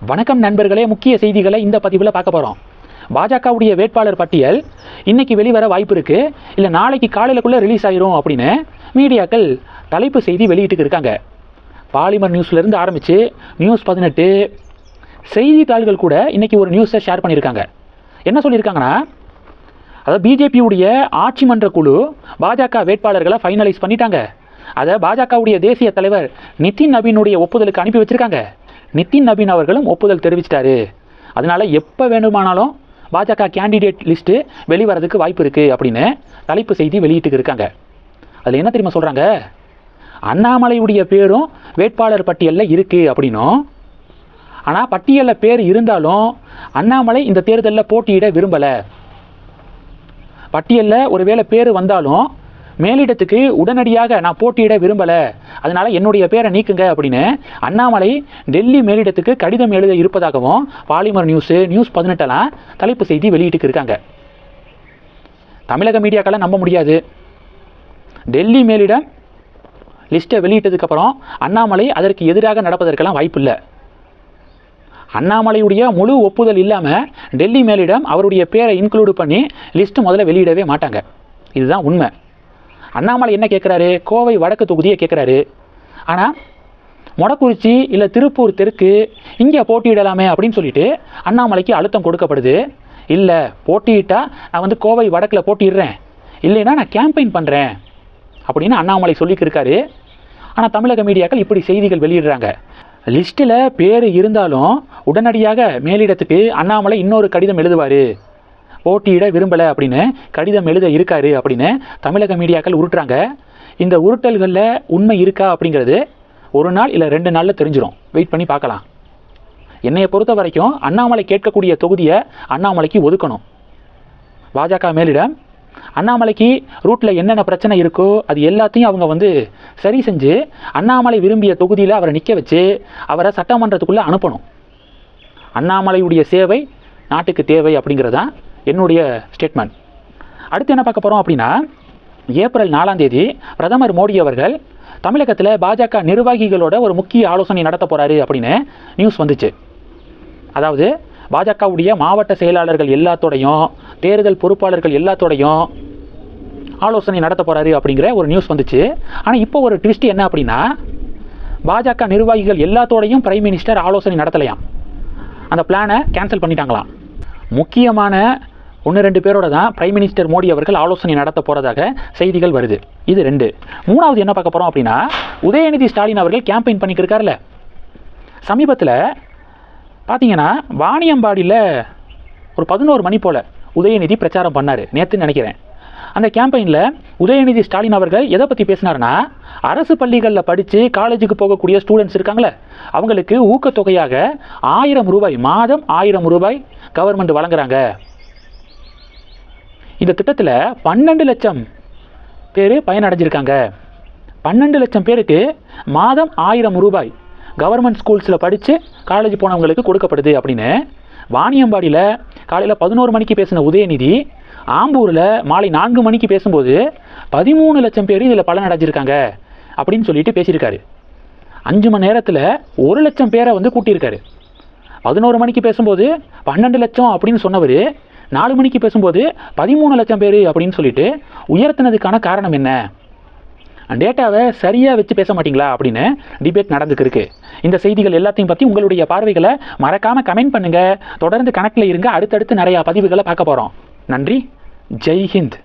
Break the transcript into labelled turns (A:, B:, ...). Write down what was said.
A: வணக்கம் நண்பர்களே, முக்கிய செய்திகளை இந்த பதிவில் பார்க்க போகிறோம். பாஜகவுடைய வேட்பாளர் பட்டியல் இன்னைக்கு வெளிவர வாய்ப்பு இருக்கு, இல்லை நாளைக்கு காலையிலக்குள்ளே ரிலீஸ் ஆயிரும் அப்படின்னு மீடியாக்கள் தலைப்பு செய்தி வெளியிட்டு இருக்காங்க. பாலிமர் நியூஸ்லேருந்து ஆரம்பித்து நியூஸ் 18 செய்தித்தாள்கள் கூட இன்னைக்கு ஒரு நியூஸை ஷேர் பண்ணியிருக்காங்க. என்ன சொல்லியிருக்காங்கன்னா, அதாவது பிஜேபியுடைய ஆட்சி மன்ற குழு பாஜக வேட்பாளர்களை ஃபைனலைஸ் பண்ணிட்டாங்க. அதை பாஜகவுடைய தேசிய தலைவர் நிதின் நபீனுடைய ஒப்புதலுக்கு அனுப்பி வச்சிருக்காங்க. நிதின் நபீன் அவர்களும் ஒப்புதல் தெரிவிச்சிட்டாரு. அதனால் எப்போ வேண்டுமானாலும் பாஜக கேண்டிடேட் லிஸ்ட்டு வெளிவரதுக்கு வாய்ப்பு இருக்குது அப்படின்னு தலைப்பு செய்தி வெளியிட்டு இருக்காங்க. அதில் என்ன தெரியுமா சொல்கிறாங்க, அண்ணாமலையுடைய பேரும் வேட்பாளர் பட்டியலில் இருக்குது அப்படின்னும், ஆனால் பட்டியலில் பேர் இருந்தாலும் அண்ணாமலை இந்த தேர்தலில் போட்டியிட விரும்பலை. பட்டியலில் ஒருவேளை பேர் வந்தாலும் மேலிடத்துக்கு உடனடியாக நான் போட்டியிட விரும்பலை, அதனால் என்னுடைய பேரை நீக்குங்க அப்படின்னு அண்ணாமலை டெல்லி மேலிடத்துக்கு கடிதம் எழுத இருப்பதாகவும் பாலிமர் நியூஸ் 18 தலைப்பு செய்தி வெளியிட்டு இருக்காங்க. தமிழக மீடியாக்களை நம்ப முடியாது. டெல்லி மேலிடம் லிஸ்ட்டை வெளியிட்டதுக்கப்புறம் அண்ணாமலை அதற்கு எதிராக நடப்பதற்கெல்லாம் வாய்ப்பு இல்லை. அண்ணாமலையுடைய முழு ஒப்புதல் இல்லாமல் டெல்லி மேலிடம் அவருடைய பேரை இன்க்ளூடு பண்ணி லிஸ்ட்டு முதல்ல வெளியிடவே மாட்டாங்க. இதுதான் உண்மை. அண்ணாமலை என்ன கேட்குறாரு, கோவை வடக்கு தொகுதியை கேட்குறாரு. ஆனால் மொடக்குறிச்சி இல்லை திருப்பூர் தெற்கு இங்கே போட்டியிடலாமே அப்படின்னு சொல்லிட்டு அண்ணாமலைக்கு அழுத்தம் கொடுக்கப்படுது. இல்லை, போட்டியிட்டால் நான் கோவை வடக்கில் போட்டிடுறேன், இல்லைன்னா நான் கேம்பெயின் பண்ணுறேன் அப்படின்னு அண்ணாமலை சொல்லிக்கிருக்காரு. ஆனால் தமிழக மீடியாக்கள் இப்படி செய்திகள் வெளியிடுறாங்க. லிஸ்ட்டில் பேர் இருந்தாலும் உடனடியாக மேலிடத்துக்கு அண்ணாமலை இன்னொரு கடிதம் எழுதுவார், போட்டியிட விரும்பலை அப்படின்னு கடிதம் எழுத இருக்காரு அப்படின்னு தமிழக மீடியாக்கள் உருட்டுறாங்க. இந்த உருட்டல்களில் உண்மை இருக்கா அப்படிங்கிறது ஒரு நாள் இல்லை 2 நாளில் தெரிஞ்சிடும். வெயிட் பண்ணி பார்க்கலாம். என்னையை பொறுத்த வரைக்கும் அண்ணாமலை கேட்கக்கூடிய தொகுதியை அண்ணாமலைக்கு ஒதுக்கணும். பாஜக மேலிடம் அண்ணாமலைக்கு ரூட்டில் என்னென்ன பிரச்சனை இருக்கோ அது எல்லாத்தையும் அவங்க சரி செஞ்சு அண்ணாமலை விரும்பிய தொகுதியில் அவரை நிற்க வச்சு அவரை சட்டமன்றத்துக்குள்ளே அனுப்பணும். அண்ணாமலையுடைய சேவை நாட்டுக்கு தேவை அப்படிங்கிறதான் என்னுடைய ஸ்டேட்மெண்ட். அடுத்து என்ன பார்க்க போகிறோம் அப்படின்னா, ஏப்ரல் 4 பிரதமர் மோடி அவர்கள் தமிழகத்தில் பாஜக நிர்வாகிகளோட ஒரு முக்கிய ஆலோசனை நடத்த போகிறாரு அப்படின்னு நியூஸ் வந்துச்சு. அதாவது பாஜகவுடைய மாவட்ட செயலாளர்கள் எல்லாத்தோடையும் தேர்தல் பொறுப்பாளர்கள் எல்லாத்தோடையும் ஆலோசனை நடத்த போகிறாரு அப்படிங்கிற ஒரு நியூஸ் வந்துச்சு. ஆனால் இப்போ ஒரு ட்விஸ்ட் என்ன அப்படின்னா, பாஜக நிர்வாகிகள் எல்லாத்தோடையும் பிரைம் மினிஸ்டர் ஆலோசனை நடத்தலையாம். அந்த பிளானை கேன்சல் பண்ணிட்டாங்களாம். முக்கியமான 1-2 பேரோட தான் பிரைம் மினிஸ்டர் மோடி அவர்கள் ஆலோசனை நடத்த போகிறதாக செய்திகள் வருது. இது 2. 3வது என்ன பார்க்க போகிறோம் அப்படின்னா, உதயநிதி ஸ்டாலின் அவர்கள் கேம்பெயின் பண்ணிட்டு இருக்காருல்ல. சமீபத்தில் பார்த்தீங்கன்னா வாணியம்பாடியில் ஒரு 11 மணி போல் உதயநிதி பிரச்சாரம் பண்ணார், நேற்றுன்னு நினைக்கிறேன். அந்த கேம்பெயினில் உதயநிதி ஸ்டாலின் அவர்கள் எதை பற்றி பேசினார்னா, அரசு பள்ளிகளில் படித்து காலேஜுக்கு போகக்கூடிய ஸ்டூடெண்ட்ஸ் இருக்காங்களே அவங்களுக்கு ஊக்கத்தொகையாக 1000 ரூபாய், மாதம் 1000 ரூபாய் கவர்மெண்ட் வழங்குறாங்க. இந்த திட்டத்தில் 12 லட்சம் பேர் பயனடைஞ்சிருக்காங்க. 12 லட்சம் பேருக்கு மாதம் 1000 ரூபாய் கவர்மெண்ட் ஸ்கூல்ஸில் படித்து காலேஜ் போனவங்களுக்கு கொடுக்கப்படுது அப்படின்னு வாணியம்பாடியில் காலையில் 11 மணிக்கு பேசின உதயநிதி ஆம்பூரில் மாலை 4 மணிக்கு பேசும்போது 13 லட்சம் பேர் இதில் பலனடைஞ்சிருக்காங்க அப்படின்னு சொல்லிட்டு பேசியிருக்காரு. 5 மணி நேரத்தில் 1 லட்சம் பேரை கூட்டியிருக்காரு. 11 மணிக்கு பேசும்போது 12 லட்சம் அப்படின்னு சொன்னவர் 4 மணிக்கு பேசும்போது 13 லட்சம் பேர் அப்படின்னு சொல்லிட்டு உயர்த்தினதுக்கான காரணம் என்ன? டேட்டாவை சரியாக வச்சு பேச மாட்டிங்களா அப்படின்னு டிபேட் நடந்துருக்கு. இந்த செய்திகள் எல்லாத்தையும் பற்றி உங்களுடைய பார்வைகளை மறக்காமல் கமெண்ட் பண்ணுங்கள். தொடர்ந்து கணக்கில் இருங்க. அடுத்தடுத்து நிறையா பதிவுகளை பார்க்க போகிறோம். நன்றி. ஜெய் ஹிந்த்.